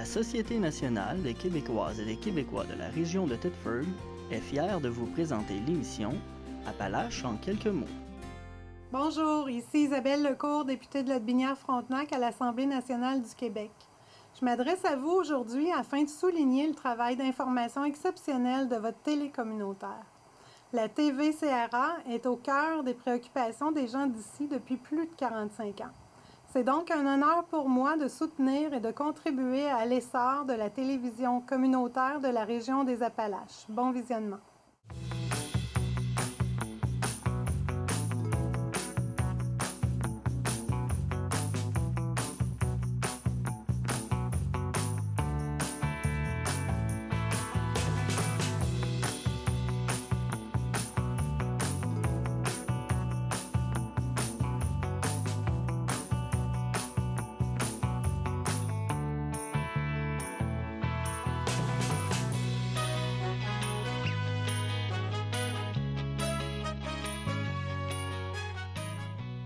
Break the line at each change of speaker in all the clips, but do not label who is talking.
La Société nationale des Québécoises et des Québécois de la région de Thetford est fière de vous présenter l'émission Appalaches en quelques mots.
Bonjour, ici Isabelle Lecourt, députée de Lotbinière-Frontenac à l'Assemblée nationale du Québec. Je m'adresse à vous aujourd'hui afin de souligner le travail d'information exceptionnel de votre télé communautaire. La TV-CRA est au cœur des préoccupations des gens d'ici depuis plus de 45 ans. C'est donc un honneur pour moi de soutenir et de contribuer à l'essor de la télévision communautaire de la région des Appalaches. Bon visionnement.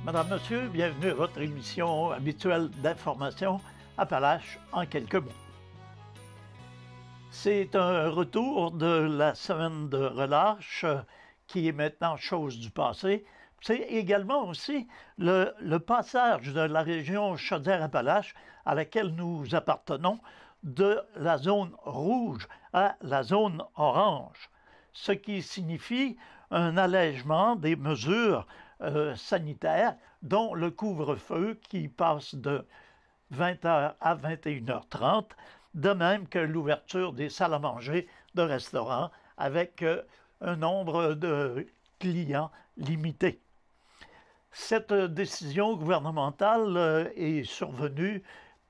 Madame, Monsieur, bienvenue à votre émission habituelle d'information Appalaches en quelques mots. C'est un retour de la semaine de relâche qui est maintenant chose du passé. C'est également aussi le passage de la région Chaudière-Appalaches à laquelle nous appartenons de la zone rouge à la zone orange, ce qui signifie un allègement des mesures sanitaires, dont le couvre-feu qui passe de 20h à 21h30, de même que l'ouverture des salles à manger de restaurants avec un nombre de clients limité. Cette décision gouvernementale est survenue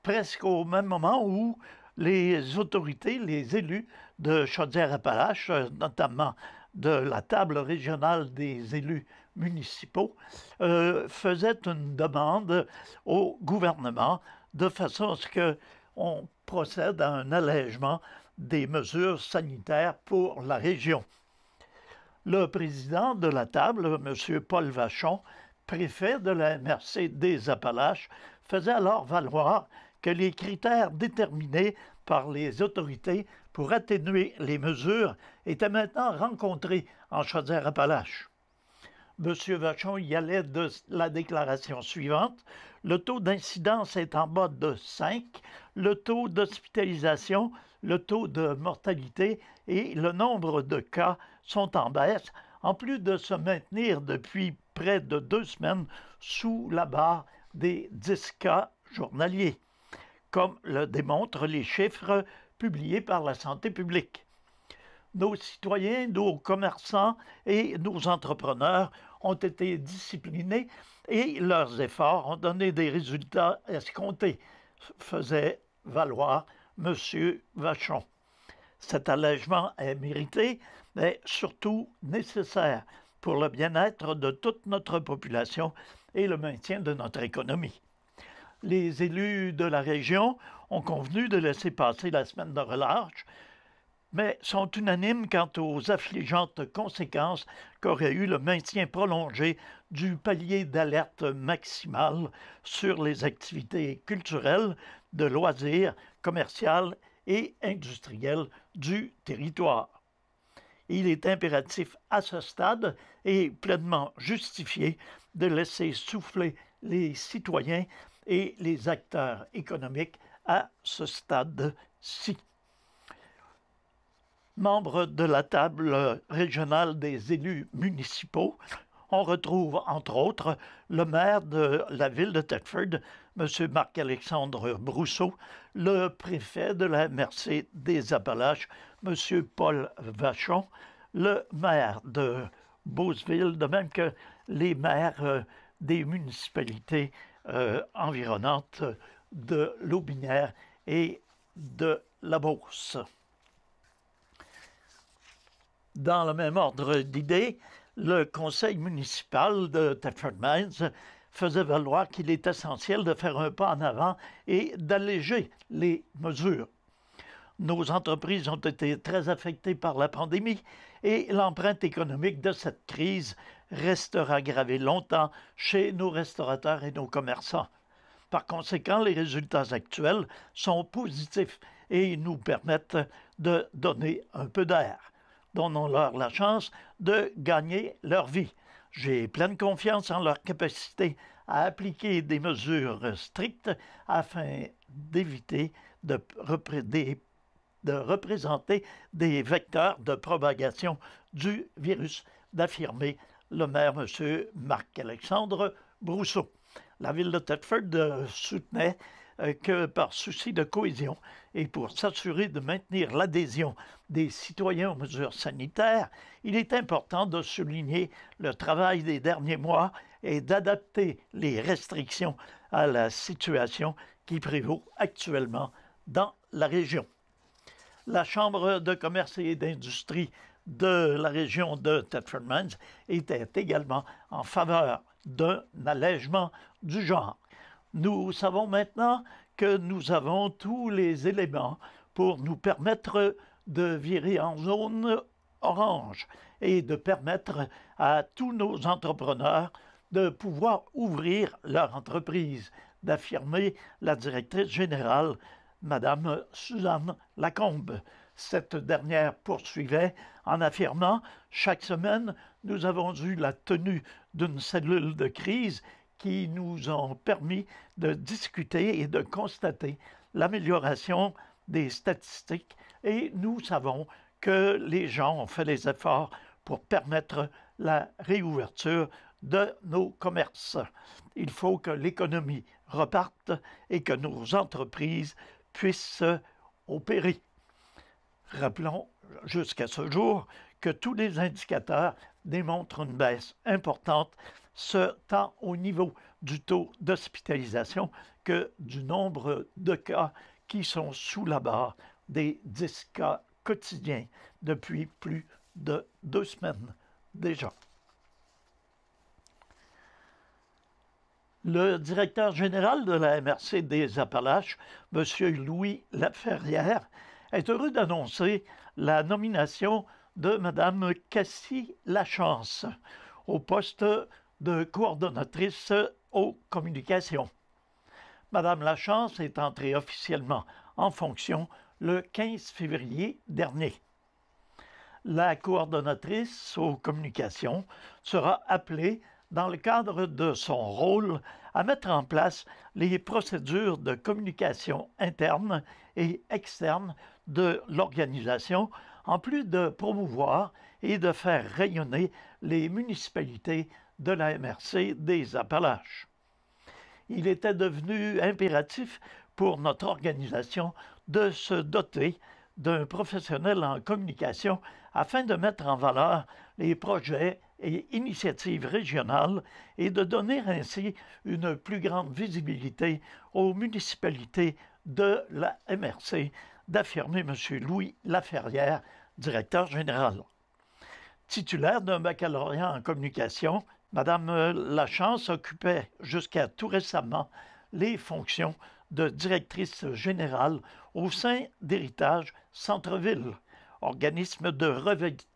presque au même moment où les autorités, les élus de Chaudière-Appalaches, notamment de la table régionale des élus municipaux, faisaient une demande au gouvernement de façon à ce qu'on procède à un allègement des mesures sanitaires pour la région. Le président de la table, M. Paul Vachon, préfet de la MRC des Appalaches, faisait alors valoir que les critères déterminés par les autorités pour atténuer les mesures étaient maintenant rencontrés en Chaudière-Appalaches. M. Vachon y allait de la déclaration suivante: le taux d'incidence est en bas de 5, le taux d'hospitalisation, le taux de mortalité et le nombre de cas sont en baisse, en plus de se maintenir depuis près de 2 semaines sous la barre des 10 cas journaliers, comme le démontrent les chiffres publiés par la santé publique. Nos citoyens, nos commerçants et nos entrepreneurs ont été disciplinés et leurs efforts ont donné des résultats escomptés, faisait valoir M. Vachon. Cet allègement est mérité, mais surtout nécessaire pour le bien-être de toute notre population et le maintien de notre économie. Les élus de la région ont convenu de laisser passer la semaine de relâche, mais sont unanimes quant aux affligeantes conséquences qu'aurait eu le maintien prolongé du palier d'alerte maximale sur les activités culturelles, de loisirs, commerciales et industrielles du territoire. Il est impératif à ce stade et pleinement justifié de laisser souffler les citoyens et les acteurs économiques à ce stade-ci. Membres de la table régionale des élus municipaux, on retrouve entre autres le maire de la ville de Thetford, M. Marc-Alexandre Brousseau, le préfet de la MRC des Appalaches, M. Paul Vachon, le maire de Beauceville, de même que les maires des municipalités environnantes de Lotbinière et de la Beauce. Dans le même ordre d'idées, le conseil municipal de Thetford Mines faisait valoir qu'il est essentiel de faire un pas en avant et d'alléger les mesures. Nos entreprises ont été très affectées par la pandémie et l'empreinte économique de cette crise restera gravée longtemps chez nos restaurateurs et nos commerçants. Par conséquent, les résultats actuels sont positifs et nous permettent de donner un peu d'air. Donnons-leur la chance de gagner leur vie. J'ai pleine confiance en leur capacité à appliquer des mesures strictes afin d'éviter de représenter des vecteurs de propagation du virus, d'affirmer le maire, M. Marc-Alexandre Brousseau. La ville de Thetford soutenait que par souci de cohésion et pour s'assurer de maintenir l'adhésion des citoyens aux mesures sanitaires, il est important de souligner le travail des derniers mois et d'adapter les restrictions à la situation qui prévaut actuellement dans la région. La Chambre de commerce et d'industrie de la région de Thetford Mines était également en faveur d'un allègement du genre. Nous savons maintenant que nous avons tous les éléments pour nous permettre de virer en zone orange et de permettre à tous nos entrepreneurs de pouvoir ouvrir leur entreprise, d'affirmer la directrice générale, Mme Suzanne Lacombe. Cette dernière poursuivait en affirmant « Chaque semaine, nous avons eu la tenue d'une cellule de crise qui nous ont permis de discuter et de constater l'amélioration des statistiques et nous savons que les gens ont fait des efforts pour permettre la réouverture de nos commerces. Il faut que l'économie reparte et que nos entreprises puissent opérer. » Rappelons jusqu'à ce jour que tous les indicateurs démontrent une baisse importante, tant au niveau du taux d'hospitalisation que du nombre de cas qui sont sous la barre des 10 cas quotidiens depuis plus de 2 semaines déjà. Le directeur général de la MRC des Appalaches, M. Louis Laferrière, est heureux d'annoncer la nomination de Mme Cassie Lachance au poste de coordonnatrice aux communications. Mme Lachance est entrée officiellement en fonction le 15 février dernier. La coordonnatrice aux communications sera appelée dans le cadre de son rôle à mettre en place les procédures de communication interne et externe de l'organisation, en plus de promouvoir et de faire rayonner les municipalités de la MRC des Appalaches. Il était devenu impératif pour notre organisation de se doter d'un professionnel en communication afin de mettre en valeur les projets et initiatives régionales et de donner ainsi une plus grande visibilité aux municipalités de la MRC, d'affirmer M. Louis Laferrière, directeur général. Titulaire d'un baccalauréat en communication, Mme Lachance occupait jusqu'à tout récemment les fonctions de directrice générale au sein d'Héritage Centre-Ville, organisme de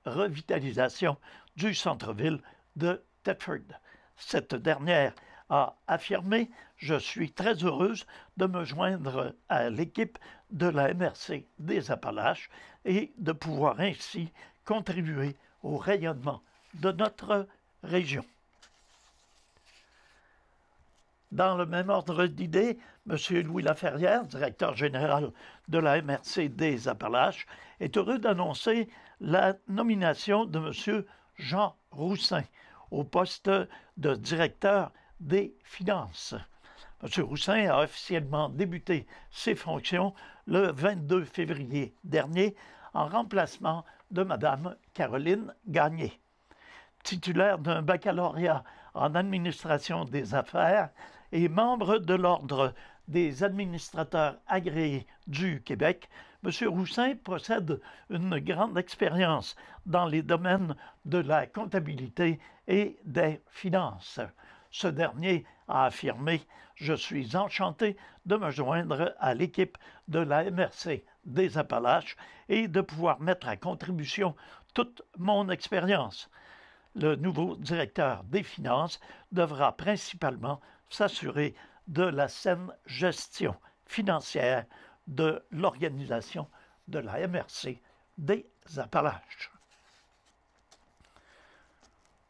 revitalisation du centre-ville de Thetford. Cette dernière a affirmé « Je suis très heureuse de me joindre à l'équipe de la MRC des Appalaches et de pouvoir ainsi contribuer au rayonnement de notre région. » Dans le même ordre d'idées, M. Louis Laferrière, directeur général de la MRC des Appalaches, est heureux d'annoncer la nomination de M. Jean Roussin au poste de directeur des finances. M. Roussin a officiellement débuté ses fonctions le 22 février dernier en remplacement de Mme Caroline Gagné. Titulaire d'un baccalauréat en administration des affaires et membre de l'Ordre des administrateurs agréés du Québec, M. Roussin possède une grande expérience dans les domaines de la comptabilité et des finances. Ce dernier a affirmé « Je suis enchanté de me joindre à l'équipe de la MRC des Appalaches et de pouvoir mettre à contribution toute mon expérience. » Le nouveau directeur des finances devra principalement s'assurer de la saine gestion financière de l'organisation de la MRC des Appalaches.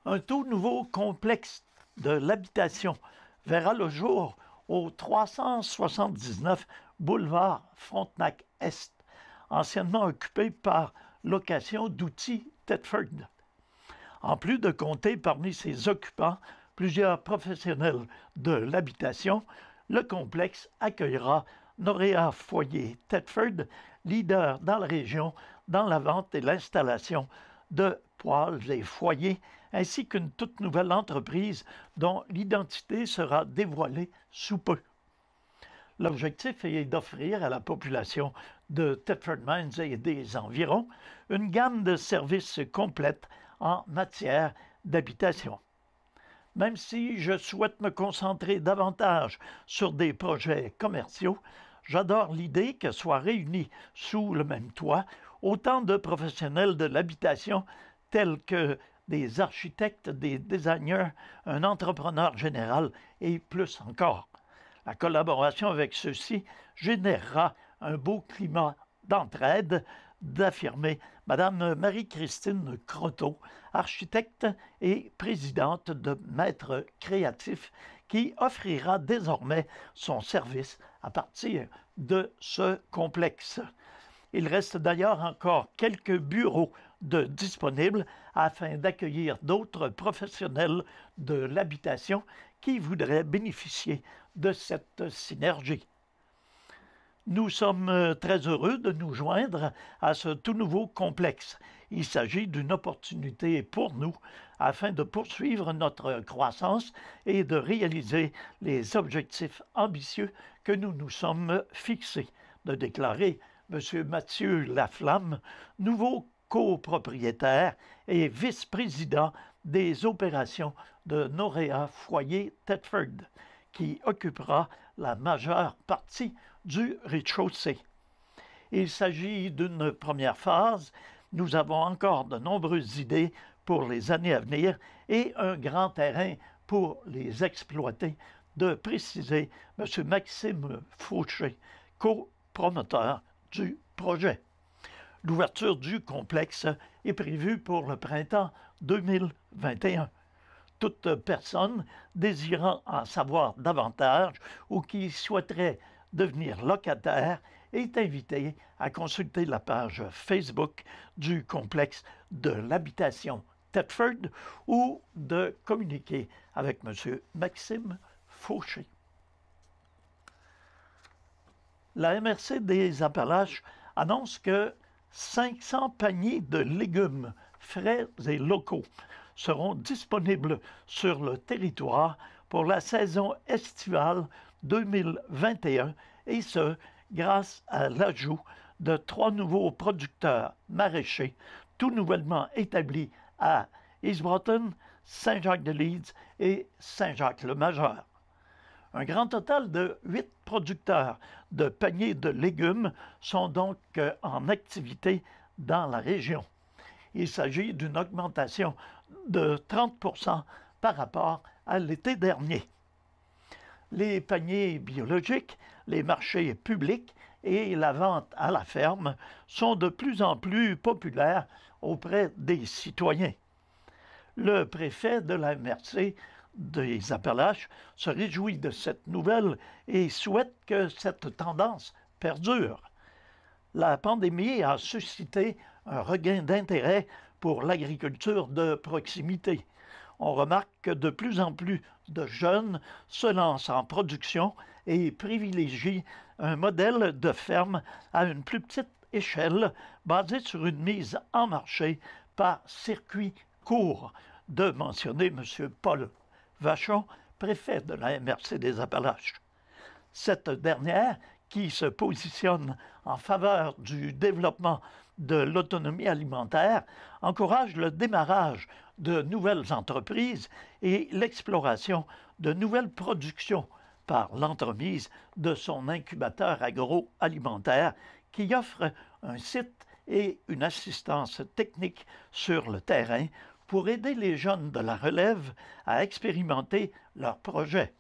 Un tout nouveau complexe de l'habitation verra le jour au 379 boulevard Frontenac-Est, anciennement occupé par Location d'outils Thetford. En plus de compter parmi ses occupants plusieurs professionnels de l'habitation, le complexe accueillera Norea Foyer Thetford, leader dans la région dans la vente et l'installation de poêles et foyers, ainsi qu'une toute nouvelle entreprise dont l'identité sera dévoilée sous peu. L'objectif est d'offrir à la population de Thetford Mines et des environs une gamme de services complète en matière d'habitation. Même si je souhaite me concentrer davantage sur des projets commerciaux, j'adore l'idée que soient réunis sous le même toit autant de professionnels de l'habitation tels que des architectes, des designers, un entrepreneur général et plus encore. La collaboration avec ceux-ci générera un beau climat d'entraide, d'affirmer Mme Marie-Christine Croteau, architecte et présidente de Maîtres créatifs, qui offrira désormais son service à partir de ce complexe. Il reste d'ailleurs encore quelques bureaux disponibles afin d'accueillir d'autres professionnels de l'habitation qui voudraient bénéficier de cette synergie. Nous sommes très heureux de nous joindre à ce tout nouveau complexe. Il s'agit d'une opportunité pour nous afin de poursuivre notre croissance et de réaliser les objectifs ambitieux que nous nous sommes fixés, de déclarer M. Mathieu Laflamme, nouveau copropriétaire et vice-président des opérations de Norea Foyer Thetford, qui occupera la majeure partie du rez-de-chaussée. Il s'agit d'une première phase. Nous avons encore de nombreuses idées pour les années à venir et un grand terrain pour les exploiter, de préciser M. Maxime Fauché, copromoteur du projet. L'ouverture du complexe est prévue pour le printemps 2021. Toute personne désirant en savoir davantage ou qui souhaiterait devenir locataire est invitée à consulter la page Facebook du complexe de l'habitation Thetford ou de communiquer avec M. Maxime Fauché. La MRC des Appalaches annonce que 500 paniers de légumes frais et locaux seront disponibles sur le territoire pour la saison estivale 2021, et ce, grâce à l'ajout de 3 nouveaux producteurs maraîchers tout nouvellement établis à East Broughton, Saint-Jacques-de-Leeds et Saint-Jacques-le-Majeur. Un grand total de 8 producteurs de paniers de légumes sont donc en activité dans la région. Il s'agit d'une augmentation de 30% par rapport à l'été dernier. Les paniers biologiques, les marchés publics et la vente à la ferme sont de plus en plus populaires auprès des citoyens. Le préfet de la MRC des Appalaches se réjouit de cette nouvelle et souhaite que cette tendance perdure. La pandémie a suscité un regain d'intérêt pour l'agriculture de proximité. On remarque que de plus en plus de jeunes se lancent en production et privilégient un modèle de ferme à une plus petite échelle basé sur une mise en marché par circuit court, de mentionner M. Paul Vachon, préfet de la MRC des Appalaches. Cette dernière, qui se positionne en faveur du développement de l'autonomie alimentaire, encourage le démarrage de nouvelles entreprises et l'exploration de nouvelles productions par l'entremise de son incubateur agroalimentaire qui offre un site et une assistance technique sur le terrain pour aider les jeunes de la relève à expérimenter leurs projets.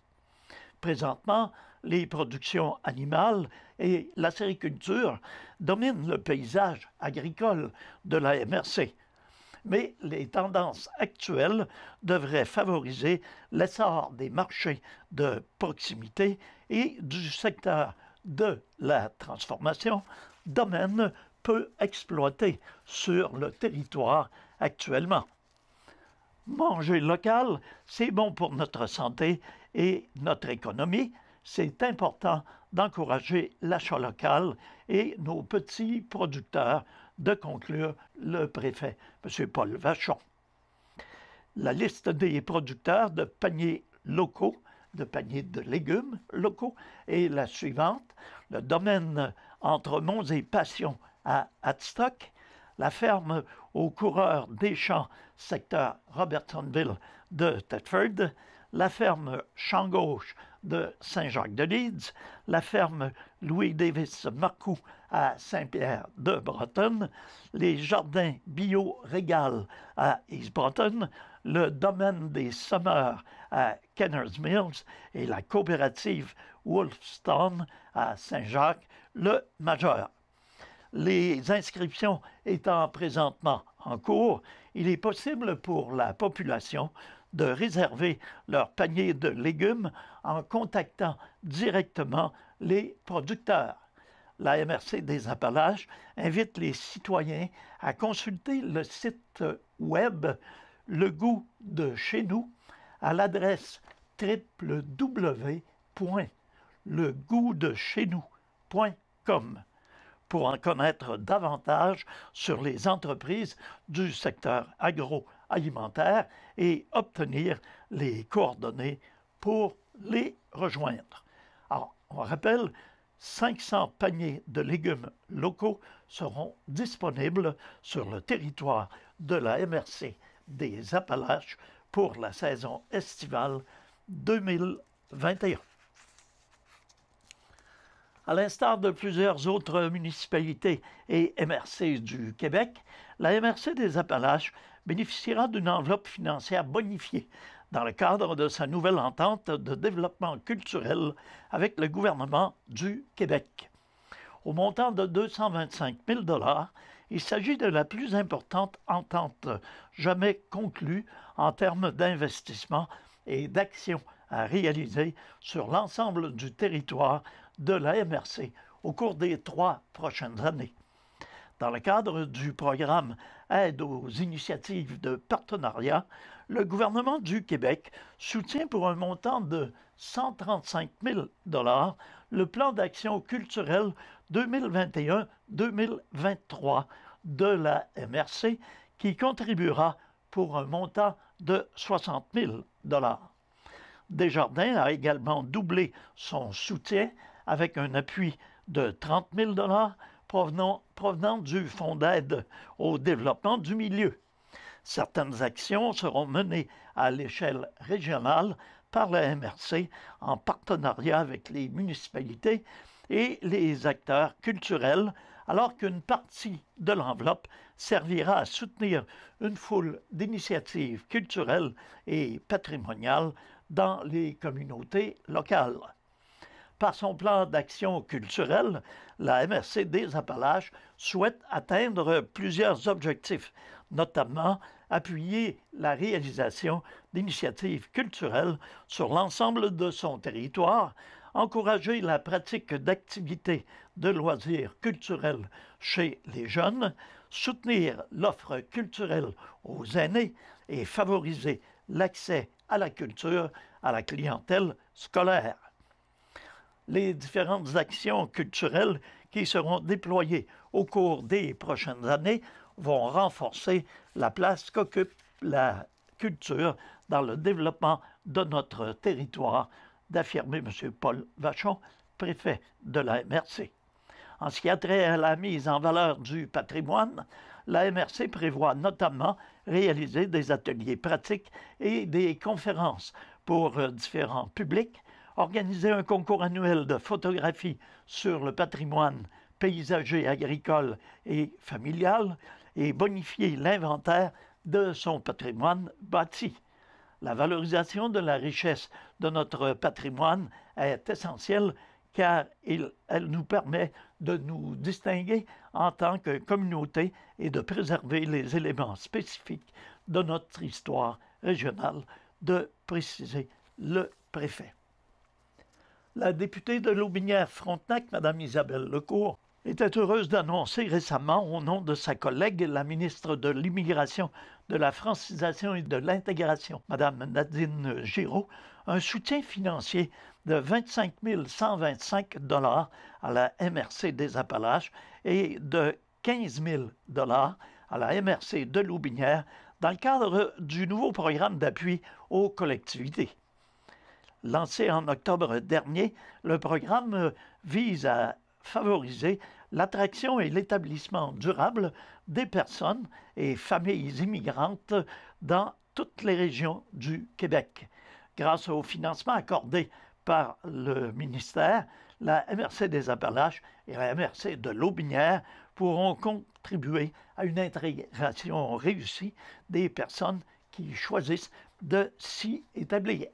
Présentement, les productions animales et la sériculture dominent le paysage agricole de la MRC. Mais les tendances actuelles devraient favoriser l'essor des marchés de proximité et du secteur de la transformation, domaine peu exploité sur le territoire actuellement. Manger local, c'est bon pour notre santé et notre économie. C'est important d'encourager l'achat local et nos petits producteurs, de conclure le préfet, M. Paul Vachon. La liste des producteurs de paniers locaux, de paniers de légumes locaux, est la suivante. Le domaine entre Monts et Passion à Hadstock, la ferme aux coureurs des champs, secteur Robertsonville de Thetford, la ferme Champ-Gauche de Saint-Jacques-de-Leeds, la ferme Louis-Davis-Marcoux à Saint-Pierre-de-Bretonne, les jardins bio-Régal à East Broughton, le domaine des semeurs à Kenners Mills et la coopérative Wolfstone à Saint-Jacques-le-Majeur. Les inscriptions étant présentement en cours, il est possible pour la population de réserver leur panier de légumes en contactant directement les producteurs. La MRC des Appalaches invite les citoyens à consulter le site web Le Goût de chez nous à l'adresse www.legoudecheznous.com pour en connaître davantage sur les entreprises du secteur agroalimentaire et obtenir les coordonnées pour les rejoindre. Alors, on rappelle, 500 paniers de légumes locaux seront disponibles sur le territoire de la MRC des Appalaches pour la saison estivale 2021. À l'instar de plusieurs autres municipalités et MRC du Québec, la MRC des Appalaches bénéficiera d'une enveloppe financière bonifiée dans le cadre de sa nouvelle entente de développement culturel avec le gouvernement du Québec. Au montant de 225 000 $, il s'agit de la plus importante entente jamais conclue en termes d'investissement et d'actions à réaliser sur l'ensemble du territoire de la MRC au cours des 3 prochaines années. Dans le cadre du programme Aide aux initiatives de partenariat, le gouvernement du Québec soutient pour un montant de 135 000 $ le plan d'action culturelle 2021-2023 de la MRC qui contribuera pour un montant de 60 000 $. Desjardins a également doublé son soutien avec un appui de 30 000 $ provenant du Fonds d'aide au développement du milieu. Certaines actions seront menées à l'échelle régionale par la MRC en partenariat avec les municipalités et les acteurs culturels, alors qu'une partie de l'enveloppe servira à soutenir une foule d'initiatives culturelles et patrimoniales dans les communautés locales. Par son plan d'action culturelle, la MRC des Appalaches souhaite atteindre plusieurs objectifs, notamment appuyer la réalisation d'initiatives culturelles sur l'ensemble de son territoire, encourager la pratique d'activités de loisirs culturels chez les jeunes, soutenir l'offre culturelle aux aînés et favoriser l'accès à la culture à la clientèle scolaire. Les différentes actions culturelles qui seront déployées au cours des prochaines années vont renforcer la place qu'occupe la culture dans le développement de notre territoire, d'affirmer M. Paul Vachon, préfet de la MRC. En ce qui a trait à la mise en valeur du patrimoine, la MRC prévoit notamment réaliser des ateliers pratiques et des conférences pour différents publics, organiser un concours annuel de photographie sur le patrimoine paysager, agricole et familial et bonifier l'inventaire de son patrimoine bâti. La valorisation de la richesse de notre patrimoine est essentielle car elle nous permet de nous distinguer en tant que communauté et de préserver les éléments spécifiques de notre histoire régionale, de préciser le préfet. La députée de Lotbinière-Frontenac, Mme Isabelle Lecourt, était heureuse d'annoncer récemment, au nom de sa collègue, la ministre de l'Immigration, de la Francisation et de l'Intégration, Mme Nadine Giraud, un soutien financier de 25 125 $ à la MRC des Appalaches et de 15 000 $ à la MRC de Lotbinière dans le cadre du nouveau programme d'appui aux collectivités. Lancé en octobre dernier, le programme vise à favoriser l'attraction et l'établissement durable des personnes et familles immigrantes dans toutes les régions du Québec. Grâce au financement accordé par le ministère, la MRC des Appalaches et la MRC de Lotbinière pourront contribuer à une intégration réussie des personnes qui choisissent de s'y établir.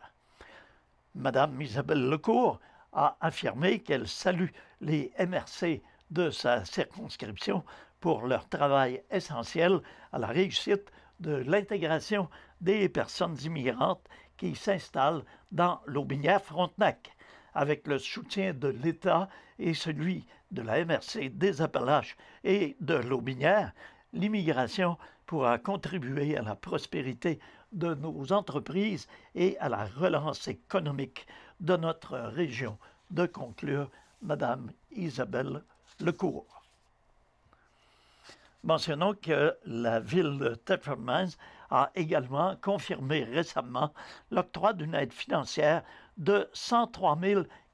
Mme Isabelle Lecourt a affirmé qu'elle salue les MRC de sa circonscription pour leur travail essentiel à la réussite de l'intégration des personnes immigrantes qui s'installent dans Lotbinière-Frontenac. Avec le soutien de l'État et celui de la MRC des Appalaches et de Lotbinière, l'immigration pourra contribuer à la prospérité de nos entreprises et à la relance économique de notre région, de conclure Mme Isabelle Lecourt. Mentionnons que la ville de Thetford Mines a également confirmé récemment l'octroi d'une aide financière de 103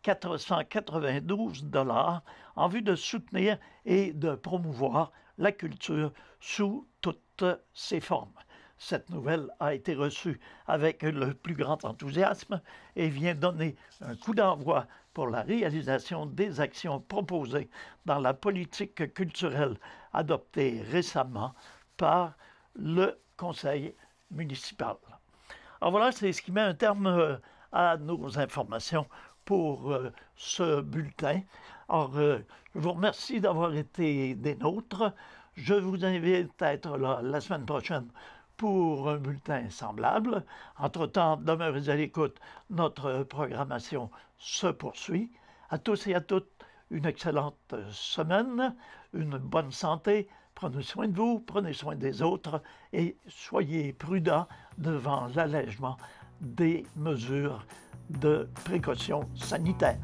492 $ en vue de soutenir et de promouvoir la culture sous toutes ses formes. Cette nouvelle a été reçue avec le plus grand enthousiasme et vient donner un coup d'envoi pour la réalisation des actions proposées dans la politique culturelle adoptée récemment par le Conseil municipal. Alors voilà, c'est ce qui met un terme à nos informations pour ce bulletin. Alors, je vous remercie d'avoir été des nôtres. Je vous invite à être là la semaine prochaine pour un bulletin semblable. Entre-temps, demeurez à l'écoute. Notre programmation se poursuit. À tous et à toutes, une excellente semaine, une bonne santé. Prenez soin de vous, prenez soin des autres et soyez prudents devant l'allègement des mesures de précaution sanitaire.